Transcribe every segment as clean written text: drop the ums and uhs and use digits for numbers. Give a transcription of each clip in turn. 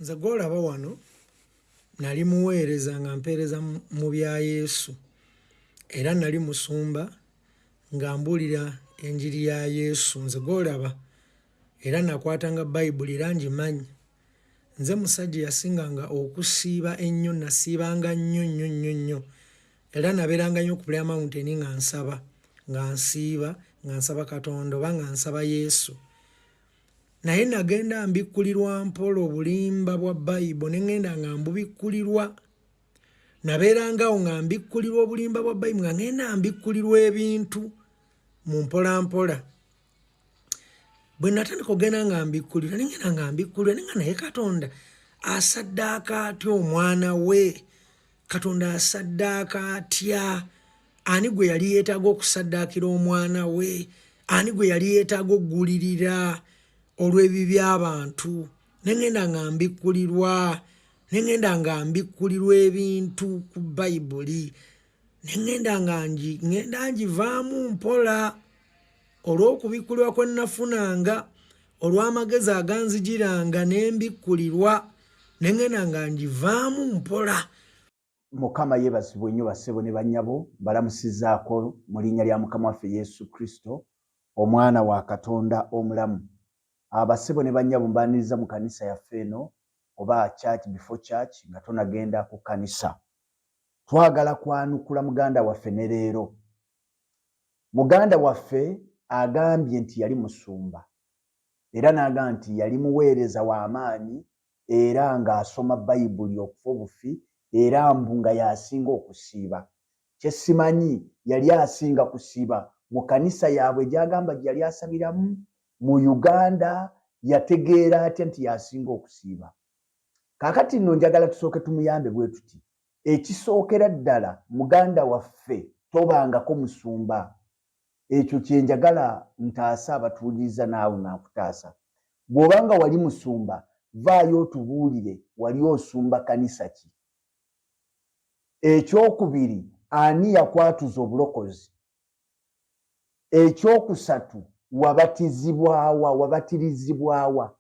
Nze gw'olaba wano nali muweereza nga mpeereza mu bya Yesu era nali musumba nga mbuulira enjiri ya Yesu. Nze gw'olaba era nakwatanga Bayibuli era ngimanyi. Nze musajja yasinganga okusiiba ennyo, nasiibanga nnyo era nabeeranga nnyo ku Prayer Mountain nga nsaba, nga nsiiba, nga nsaba Katonda oba nga nsaba Yesu. Naye nagenda mbikkulirwa mpola obulimba bwa Bayibuli, ne ŋŋenda nga mbubikkulirwa. Nabeerangawo nga mbikkulirwa obulimba bwa Bayibuli, nga ŋŋenda mbikkulirwa ebintu mu mpolampola. Bwe natandika okugenda nga mbikkulirwa, nengenda nga mbikkulirwa, nenga naye Katonda asaddaaka atya omwana we? Katonda asaddaaka atya? Ani gwe yali yeetaaga okusaddaakira omwana we? Ani gwe yali yeetaaga okugulirira olw'ebibi by'abantu? Nengenda nga mbikkulirwa ebintu ku Bayibuli, nengenda nga ngivaamu mpola. Olw'okubikkulirwa kwe nafunanga, olw'amagezi aganzijiranga ne mbikkulirwa, nengenda nga ngivaamu mpola. Mukama yeebazibwe nnyo bassebo ne bannyabo, balamusizzaako mu linnya lya Mukama waffe Yesu Kristo, omwana wa Katonda omulamu. Bassebo ne bannyabo mbaaniriza mu kanisa yaffe eno, oba church before church, nga tonagenda ku kanisa. Twagala kwanukula muganda waffe ne leero. Muganda waffe agambye nti yali musumba, era n'agamba nti yali muweereza w'amaanyi, era ng'asoma Bayibuli okufa obufi, era mbu nga y'asinga okusiiba. Kye simanyi yali asinga kusiiba mu kanisa yaabwe gy'agamba gye yali asabiramu mu Uganda, yategeera atya nti y'asinga okusiiba? Kaakati nno njagala tusooke tumuyambe bwe tuti. Ekisookera ddala muganda waffe tobangako musumba. Ekyo kye njagala ntaasa abatuuliriza naawe naakutaasa. Bw'obanga wali musumba, vaayo otubuulire wali osumba kanisa ki? Ekyokubiri, ani yakwatuza obulokozi? Ekyokusatu, wabatirizibwawa?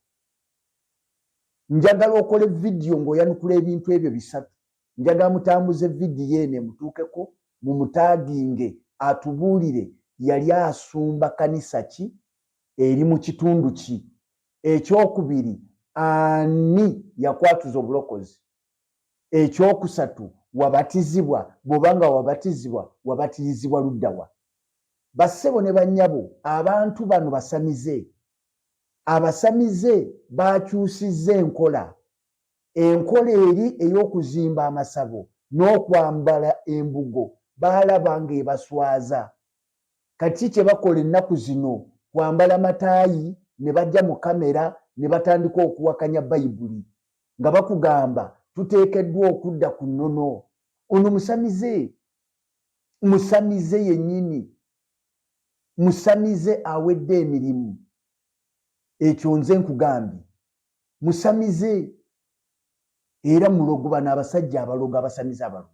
Njagala okole vidiyo ng'oyanukula ebintu ebyo bisatu. Njagala mutambuze vidiyo eno mutuukeko mumutaaginge atubuulire yali asumba kanisa ki, eri mu kitundu ki? Ekyokubiri, ani yakwatuza obulokozi? Ekyokusatu, wabatizibwa? Bw'obanga wabatizibwa, wabatirizibwa ludda wa? Bassebo ne bannyabo, abantu bano basamize. Abasamize bakyusizza enkola. Enkola eri ey'okuzimba amasabo n'okwambala embugo baalaba ng'ebaswaza. Kati kye bakola ennaku zino kwambala mataayi ne bajja mu kamera ne batandika okuwakanya Bayibuli nga bakugamba tuteekeddwa okudda ku nnono. Ono musamize yennyini, musamize awedde emirimu. Ekyo nze nkugambye, musamize era mulogo. Bano abasajja abalogo, abasamize abalogo.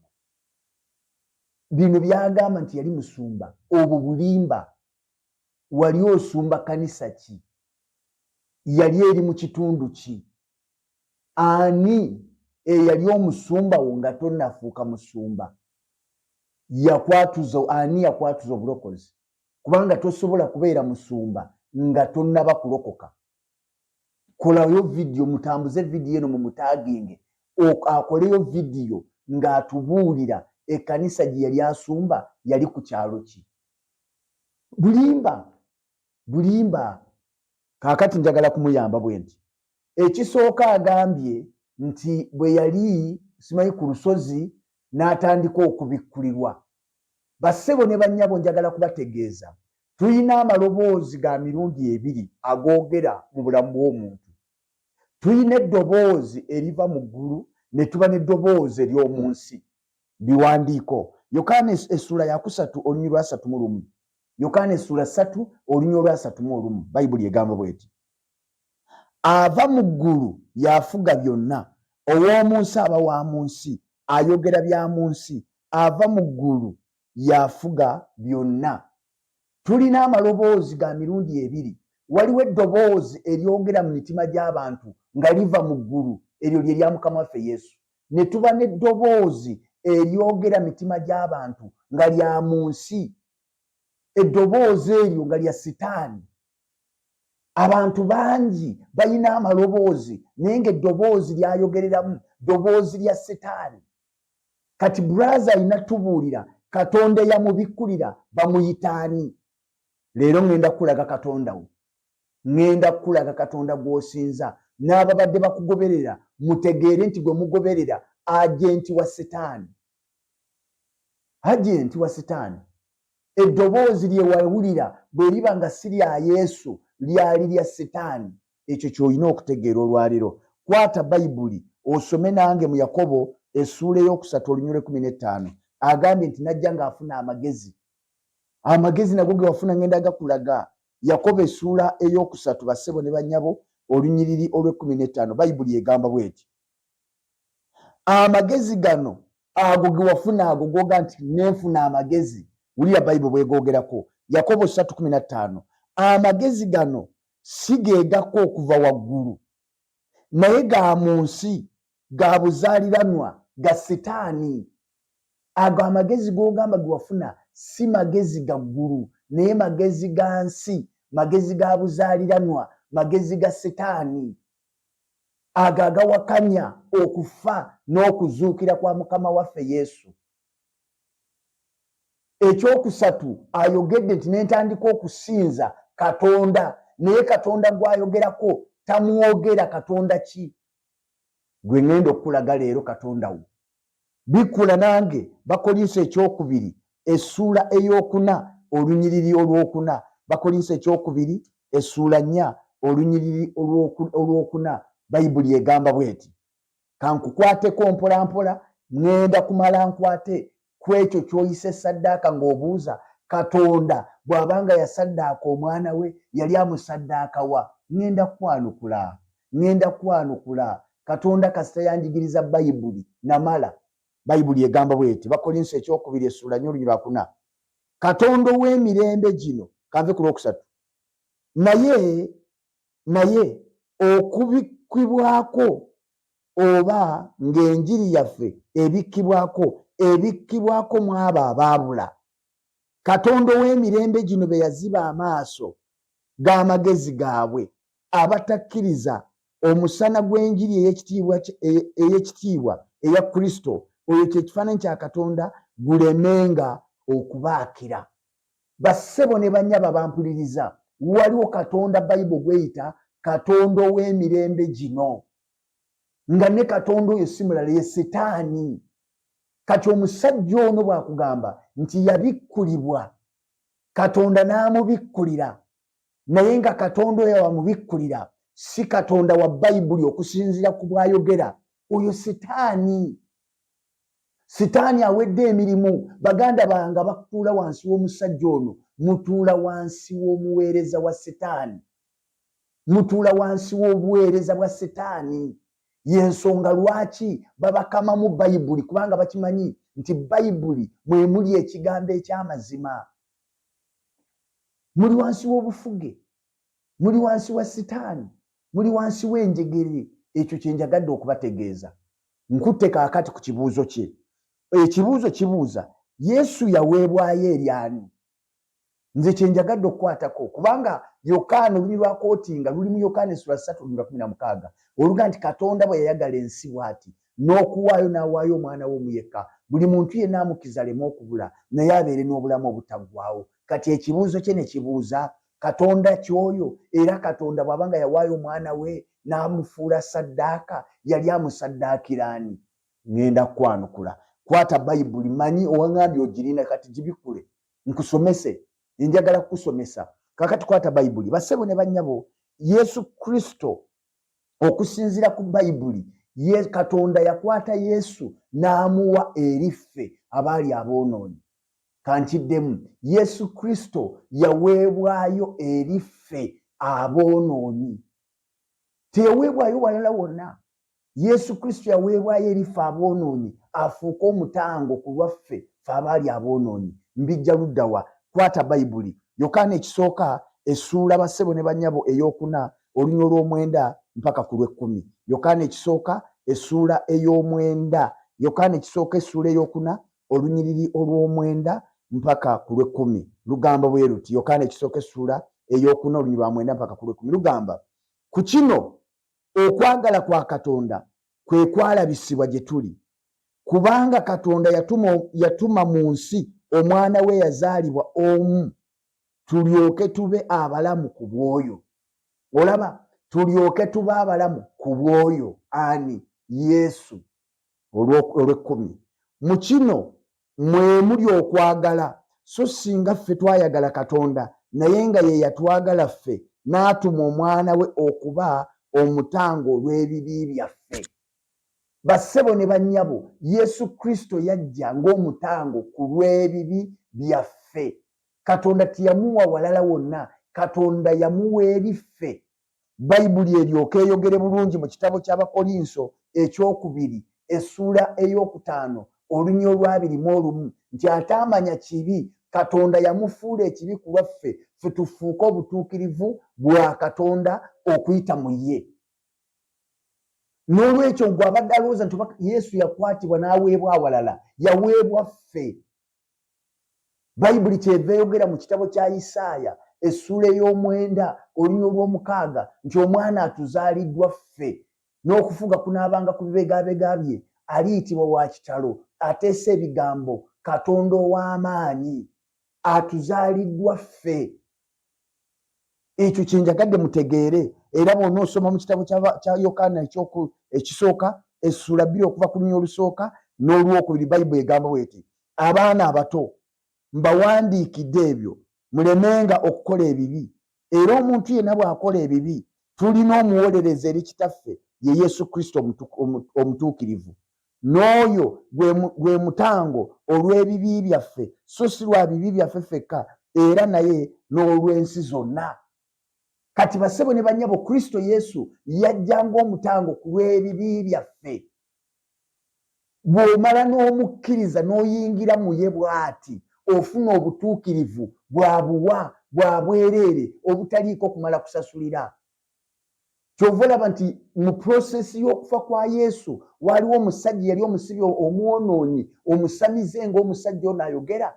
Bino byagamba nti yali musumba. Obwo bulimba. Wali osumba kanisa ki? Yali eri mu kitundu ki? Ani eyali omusumba wo nga tonnafuuka musumba? Ani yakwatuza obulokozi? Kubanga tosobola kubeera musumba nga tonnaba kulokoka. Kolayo vidiyo, mutambuze vidiyo eno mumutaaginge, akoleyo vidiyo ng'atubuulira ekkanisa gye yali asumba yali ku kyalo ki. Bulimba. Kaakati njagala kumuyamba bwe nti. Ekisooka agambye nti bwe yali simanyi ku lusozi n'atandika okubikkulirwa. Bassebo ne bannyabo njagala kubategeeza. Tulina amaloboozi ga mirundi ebiri agoogera mu bulamu bw'omuntu. Tulina eddoboozi eriva mu ggulu ne tuba n'eddoboozi ery'omu nsi. Biwandiiko. Yokaana essula ya 3 olunyiriri lwa 31. Yokaana essula 3 olunyiriri lwa 31. Bayibuli egamba bw'eti. Ava mu ggulu y'afuga byonna. Ow'omu nsi aba wa mu nsi, ayogera bya mu nsi. Ava mu ggulu y'afuga byonna. Tulina amaloboozi ga mirundi ebiri. Waliwo eddoboozi eryogera mu mitima gy'abantu nga liva mu ggulu eryo lye lya Mukama waffe Yesu. Ne tuba n'eddoboozi eryogera mitima gy'abantu nga lya mu nsi, eddoboozi eryo nga lya Sitaani. Abantu bangi balina amaloboozi naye ng'eddoboozi lyayogereramu ddoboozi lya Sitaani. Kati brother alina tubuulira Katonda eyamubikkulira bamuyitaani. Leero ngenda kulaga Katonda wo, ngenda kulaga Katonda gw'osinza, n'ababadde bakugoberera mutegeere nti gwe mugoberera agenti wa Sitaani. Agenti wa Sitaani. Eddoboozi lye wawulira bwe liba nga si lya Yesu, lyali lya Sitaani. Ekyo ky'olina okutegeera olwaliro. Kwata Bayibuli osome nange mu Yakobo essuula ey'okusatu olunyole 15. Agambye nti najja ng'afuna amagezi. Amagezi nago ge wafuna ngenda gakulaga. Yakobo essuula ey'okusatu bassebo ne bannyabo olunyiriri olw'15. Bayibuli egamba bw'eti. Amagezi gano ago ge wafuna ago goga nti nenfuna amagezi. Wulira Bayibuli bwegoogerako. Yakobo 3:15. Amagezi gano si geegako okuva waggulu, naye ga mu nsi, ga buzaaliranwa, ga Sitaani. Ago amagezi g'ogamba ge wafuna si magezi ga ggulu, naye magezi ga nsi, magezi ga buzaaliranwa, magezi ga Sitaani. Ago agawakanya okufa n'okuzuukira kwa Mukama waffe Yesu. Ekyokusatu ayogedde nti nentandika okusinza Katonda, naye Katonda gw'ayogerako tamwogera Katonda ki? Gwe ngenda okulaga leero Katonda wo. Bikula nange Bakolinso ekyokubiri essuula ey'okuna olunyiriri olwokuna. Bakolinso ekyokubiri essuula 4 olunyiriri olwokuna. Bayibuli egamba bw'eti. Kankukwateko mpola mpola, ngenda kumala nkwate ku ekyo ky'oyise saddaaka ng'obuuza Katonda bw'abanga yasaddaaka omwana we yali amusaddaaka wa? Ngenda kwanukula, ngenda kwanukula. Katonda kasita yanjigiriza Bayibuli namala. Bayibuli egamba bw'eti. Bakolinso ekyokubiri essuula 4 olunyiriri lwakuna. Katonda ow'emirembe gino, kanve ku lwokusatu, naye okubikkibwako oba ng'enjiri yaffe ebikkibwako mu abo abaabula. Katonda ow'emirembe gino be yaziba amaaso g'amagezi gaabwe, abatakkiriza omusana gw'enjiri ey'ekitiibwa eya Kristo, oyo kye kifaananyi kya Katonda, gulemenga okubaakira. Bassebo ne bannyaba bampuliriza, waliwo Katonda Bayibuli gweyita Katonda ow'emirembe gino, nga ne Katonda oyo si mulala, ye Sitaani. Kati omusajja ono bw'akugamba nti yabikkulibwa, Katonda n'amubikkulira, naye nga Katonda oyo wamubikkulira si Katonda wa Bayibuli okusinziira ku bw'ayogera, oyo Sitaani. Sitaani awedde emirimu. Baganda bange abakutuula wansi w'omusajja ono, mutuula wansi w'omuweereza wa Sitaani, mutuula wansi w'obuweereza bwa Sitaani. Y'ensonga lwaki babakamamu Bayibuli, kubanga bakimanyi nti Bayibuli mwe muli ekigambo eky'amazima. Muli wansi w'obufuge, muli wansi wa Sitaani, muli wansi w'enjegere. Ekyo kye njagadde okubategeeza. Nkutte kaakati ku kibuuzo kye. Ekibuuzo kibuuza Yesu yaweebwayo eri ani? Nze kye njagadde okukwatako, kubanga Yokaana olunyi lwa kootinga luli mu Yokaana essula 3:16 oluga nti Katonda bwe yayagala ensi bw'ati n'okuwaayo n'awaayo omwana we omu yekka, buli muntu yenna amukkiriza aleme okubula naye abeere n'obulamu obutaggwaawo. Kati ekibuuzo kye ne kibuuza Katonda kyoyo, era Katonda bw'abanga yawaayo omwana we n'amufuula saddaaka, yali amusaddaakira ani? Ngenda kwanukula. Kwata Bayibuli, manyi owaŋŋambye ogirina, kati gibikkule nkusomese. Njagala kukusomesa. Kakati kwata Bayibuli. Bassebo ne bannyabo, Yesu Kristo okusinziira ku Bayibuli, Katonda yakwata Yesu n'amuwa eri ffe abaali aboonoonyi. Kankiddemu, Yesu Kristo yaweebwayo eri ffe aboonoonyi. Teyaweebwayo walala wonna. Yesu Kristo yaweebwayo eri ffe aboonoonyi, afuuka omutango ku lwaffe ffe abaali aboonoonyi. Mbijja ludda wa? Kwata Bayibuli. Yokaana ekisooka essuula bassebo ne bannyabo ey'okuna olunya olw'omwenda mpaka ku lw'ekkumi. Yokaana ekisooka essula ey'omwenda. Yokaana ekisooka essula ey'okuna olunyiriri olw'omwenda mpaka ku lw'ekkumi. Lugamba bwe luti, Yokaana ekisooka essula ey'okuna olunyiriri lwa mwenda mpaka ku lw'ekkumi. Lugamba ku kino okwagala kwa Katonda kwe kwalabisibwa gye tuli, kubanga Katonda yatuma mu nsi omwana we yazaalibwa omu, tulyoke tube abalamu ku bw'oyo. Olaba, tulyoke tube abalamu ku bw'oyo. Ani? Yesu. Olw'ekkumi. Mu kino mwe muli okwagala, so singa ffe twayagala Katonda, naye nga ye yatwagala ffe n'atuma omwana we okuba omutango olw'ebibi byaffe. Bassebo ne bannyabo, Yesu Kristo yajja ng'omutango ku lw'ebibi byaffe. Katonda teyamuwa walala wonna, Katonda yamuwa eri ffe. Bayibuli eryoka eyogere bulungi mu kitabo ky'Abakolinso ekyokubiri essula ey'okutaano olunya olw'abiri nti ataamanya kibi, Katonda yamufuula ekibi ku lwaffe, ffe tufuuke obutuukirivu bwa Katonda okuyita mu ye. N'olwekyo gwe abadde alowooza nti Yesu yakwatibwa n'aweebwa awalala, yaweebwa ffe. Bayibuli kyeva eyogera mu kitabo kya Isaaya essula ey'omwenda olunya olw'omukaaga nti omwana atuzaaliddwa ffe, n'okufuga kunaabanga ku bibegabega bye, aliyitibwa wa kitalo, ateesa ebigambo, Katonda ow'amaanyi. Atuzaaliddwa ffe. Ekyo kyenjagadde mutegeere, era bw'onoosoma mu kitabo kya Yokaana ekisooka essula 2 okuva ku lunya olusooka n'olwokubiri, Bayibuli egamba bw'eti, abaana abato mbawandiikidde ebyo mulemenga okukola ebibi, era omuntu yenna bw'akola ebibi tulina omuwolereza eri Kitaffe, ye Yesu Kristo omutuukirivu. N'oyo gwe mutango olw'ebibi byaffe, so si lwa bibi byaffe ffekka, era naye n'olw'ensi zonna. Kati bassebo ne bannyabo, Kristo Yesu yajja ng'omutango ku lw'ebibi byaffe. Bw'omala n'omukkiriza n'oyingira mu ye bw'ati, ofuna obutuukirivu bwa buwa bwa bwereere obutaliiko kumala kusasulira. Kyova olaba nti mu prosesi y'okufa kwa Yesu waliwo omusajja yali omusibi omwonoonyi, omusamize ng'omusajja ono ayogera,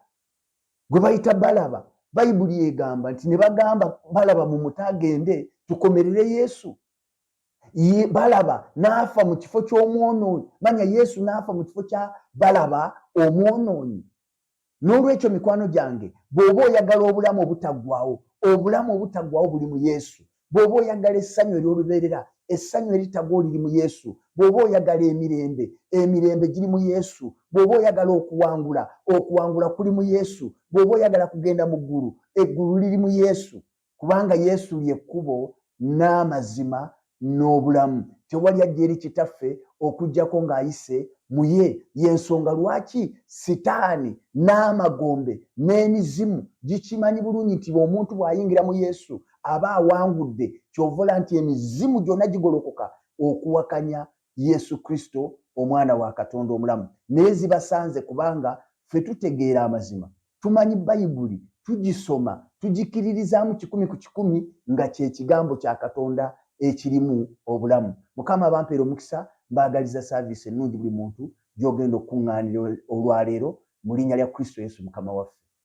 gwe bayita Balaba. Bayibuli egamba nti ne bagamba Balaba mumutagende tukomerere Yesu. Balaba n'afa mu kifo ky'omwonoonyi. Manya Yesu n'afa mu kifo kya Balaba omwonoonyi. N'olwekyo mikwano gyange, bw'oba oyagala obulamu obutaggwaawo, obulamu obutaggwaawo buli mu Yesu. Bw'oba oyagala essanyu ery'olubeerera, essanyu eritagwa liri mu Yesu. Bw'oba oyagala emirembe, emirembe giri mu Yesu. Bw'oba oyagala okuwangula, okuwangula kuli mu Yesu. Bw'oba oyagala kugenda mu ggulu, eggulu liri mu Yesu. Kubanga Yesu ly'ekkubo n'amazima n'obulamu. Tewali ajja eri Kitaffe okuggyako ng'ayise mu ye. Y'ensonga lwaki Sitaani n'amagombe n'emizimu gikimanyi bulungi nti omuntu bw'ayingira mu Yesu aba awangudde. Kyovola nti emizimu gyonna gigolokoka okuwakanya Yesu Kristo omwana wa Katonda omulamu. Naye zibasanze kubanga ffe tutegeera amazima, tumanyi Bayibuli, tugisoma, tugikiririzaamu 100 ku 100 nga kye kigambo kya Katonda ekirimu obulamu. Mukama abampeera omukisa, mbaagaliza saaviisi ennungi buli muntu gy'ogenda okukuŋŋaanira olwaleero mu linnya lya Kristo Yesu Mukama waffe.